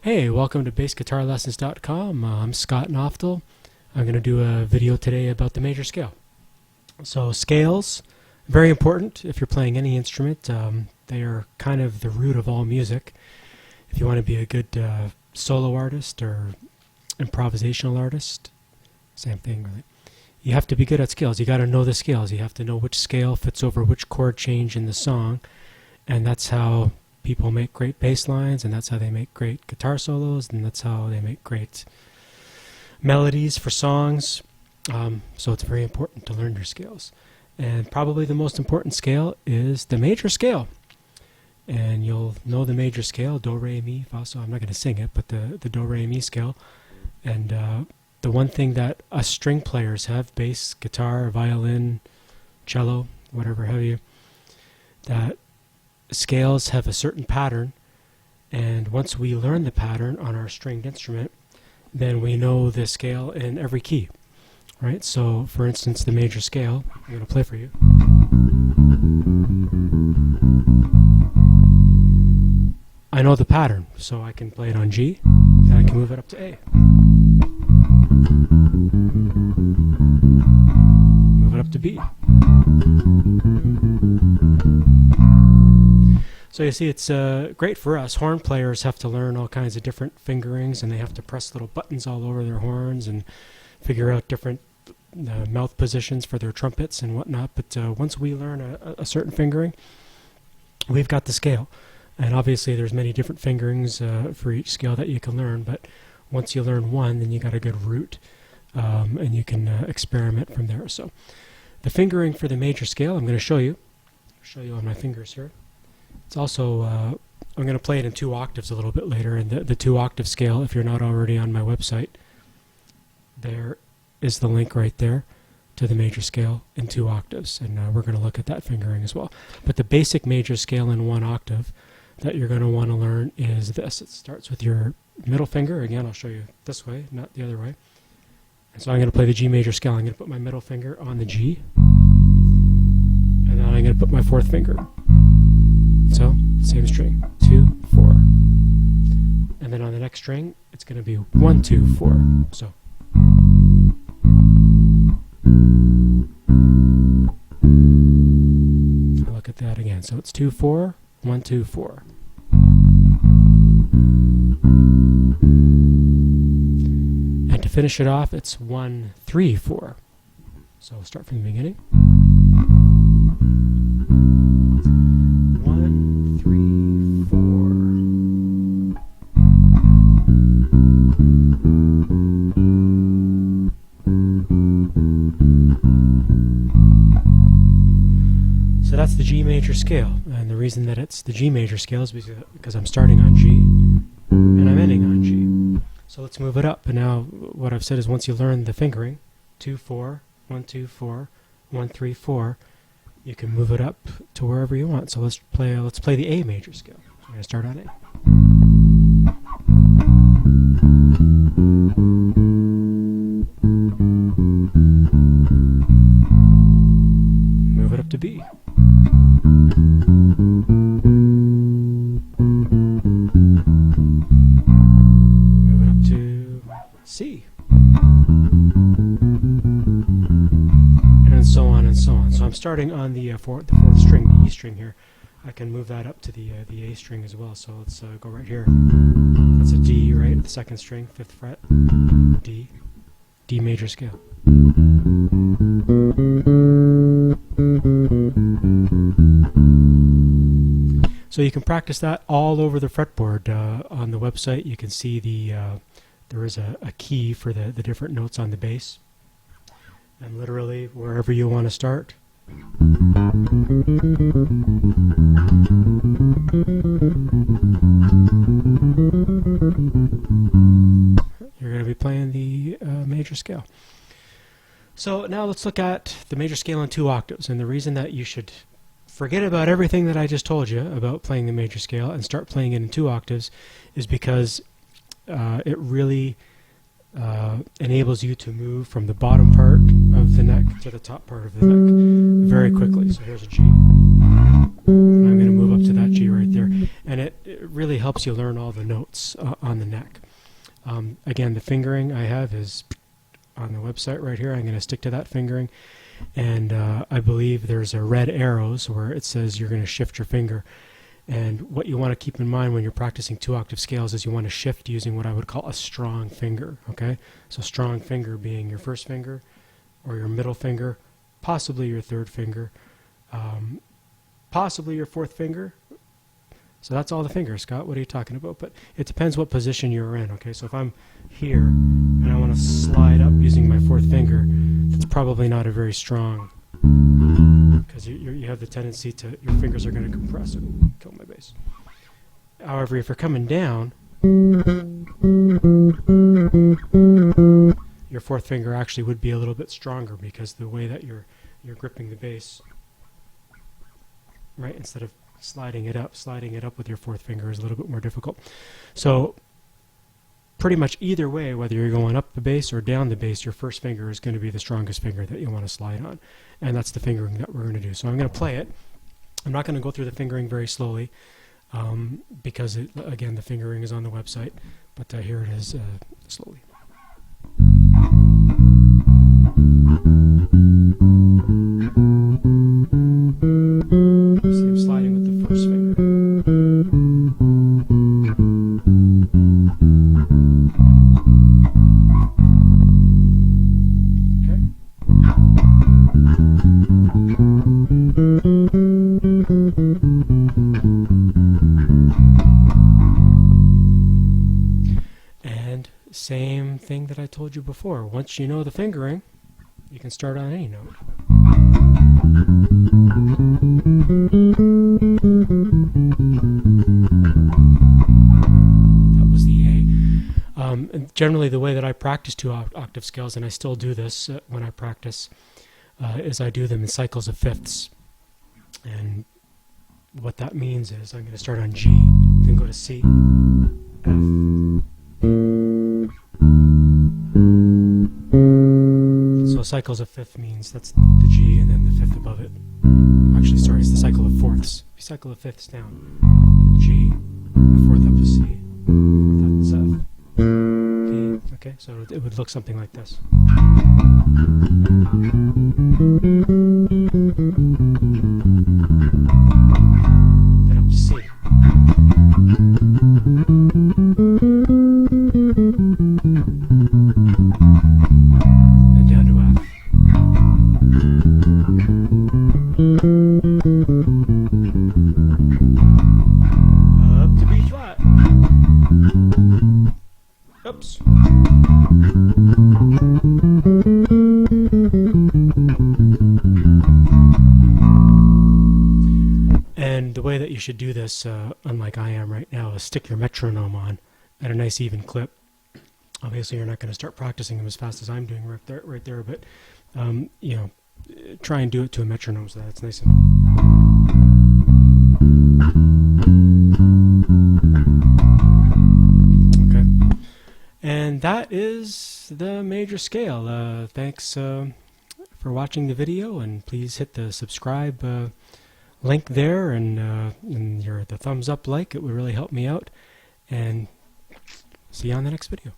Hey, welcome to BassGuitarLessons.com. I'm Scott Noftel. I'm going to do a video today about the major scale. So scales, very important if you're playing any instrument. They are kind of the root of all music. If you want to be a good solo artist or improvisational artist, same thing really. You have to be good at scales. You got to know the scales. You have to know which scale fits over which chord change in the song, and that's how people make great bass lines, and that's how they make great guitar solos, and that's how they make great melodies for songs. So it's very important to learn your scales. And probably the most important scale is the major scale. And you'll know the major scale, do, re, mi, fa, sol. I'm not going to sing it, but the do, re, mi scale. And the one thing that us string players have, bass, guitar, violin, cello, whatever have you, that scales have a certain pattern, and once we learn the pattern on our stringed instrument, then we know the scale in every key, right? So for instance, the major scale, I'm going to play for you. I know the pattern, so I can play it on G, and I can move it up to A. Move it up to B. So you see, it's great for us. Horn players have to learn all kinds of different fingerings, and they have to press little buttons all over their horns and figure out different mouth positions for their trumpets and whatnot. But once we learn a certain fingering, we've got the scale. And obviously there's many different fingerings for each scale that you can learn, but once you learn one, then you got a good root, and you can experiment from there. So the fingering for the major scale, I'm going to show you. I'll show you on my fingers here. It's also, I'm going to play it in 2 octaves a little bit later, and the 2 octave scale, if you're not already on my website, there is the link right there to the major scale in 2 octaves, and we're going to look at that fingering as well. But the basic major scale in 1 octave that you're going to want to learn is this. It starts with your middle finger. Again, I'll show you this way, not the other way. And so I'm going to play the G major scale. I'm going to put my middle finger on the G, and then I'm going to put my 4th finger. So, same string, 2, 4. And then on the next string, it's going to be 1, 2, 4. So. I'll look at that again. So it's 2, 4, 1, 2, 4. And to finish it off, it's 1, 3, 4. So we'll start from the beginning. 1, 3, 4. So that's the G major scale, and the reason that it's the G major scale is because I'm starting on G and I'm ending on G. So let's move it up. And now what I've said is once you learn the fingering, 2, 4, 1, 2, 4, 1, 3, 4, you can move it up to wherever you want. So let's play the A major scale. So I'm going to start on A. Move it up to B. Move it up to C. And so on and so on. So I'm starting on the 4th string, the E string here. I can move that up to the A string as well. So let's go right here. That's a D, right? The 2nd string, 5th fret, D, D major scale. So you can practice that all over the fretboard. On the website you can see there is a key for the different notes on the bass. And literally wherever you want to start. You're going to be playing the major scale. So now let's look at the major scale in 2 octaves. And the reason that you should forget about everything that I just told you about playing the major scale and start playing it in 2 octaves is because it really enables you to move from the bottom part of the neck to the top part of the neck very quickly. So here's a G. I'm going to move up to that G right there. And it it really helps you learn all the notes on the neck. Again, the fingering I have is on the website right here. I'm going to stick to that fingering. And I believe there's a red arrows where it says you're going to shift your finger. And what you want to keep in mind when you're practicing 2-octave scales is you want to shift using what I would call a strong finger. Okay, so strong finger being your first finger or your middle finger, possibly your third finger, possibly your fourth finger. So that's all the fingers, Scott. What are you talking about? But it depends what position you're in. Okay, so if I'm here and I want to slide up using my fourth finger, that's probably not a very strong, because you have the tendency to, your fingers are going to compress and kill my bass. However, if you're coming down, your fourth finger actually would be a little bit stronger because the way that you're gripping the bass, right, instead of sliding it up with your fourth finger is a little bit more difficult. So pretty much either way, whether you're going up the bass or down the bass, your first finger is going to be the strongest finger that you want to slide on. And that's the fingering that we're going to do. So I'm going to play it. I'm not going to go through the fingering very slowly because, again, the fingering is on the website. But here it is slowly. See, I'm sliding with the first finger. And same thing that I told you before. Once you know the fingering, you can start on any note. That was the A. And generally, the way that I practice 2-octave scales, and I still do this when I practice, is I do them in cycles of fifths. And what that means is I'm going to start on G, then go to C, F. So cycles of fifth means that's the G and then the fifth above it. Actually, sorry, it's the cycle of fourths. You cycle of fifths down. G, a fourth up to C, fourth up to F, D. Okay, so it would look something like this. Then up to C. And down to F. Up to B flat. Oops. And the way that you should do this, unlike I am right now, is stick your metronome on at a nice even clip. Obviously, you're not going to start practicing them as fast as I'm doing right there, but you know, try and do it to a metronome so that it's nice and. Okay, and that is the major scale. Thanks for watching the video, and please hit the subscribe link there and the thumbs up like. It would really help me out, and see you on the next video.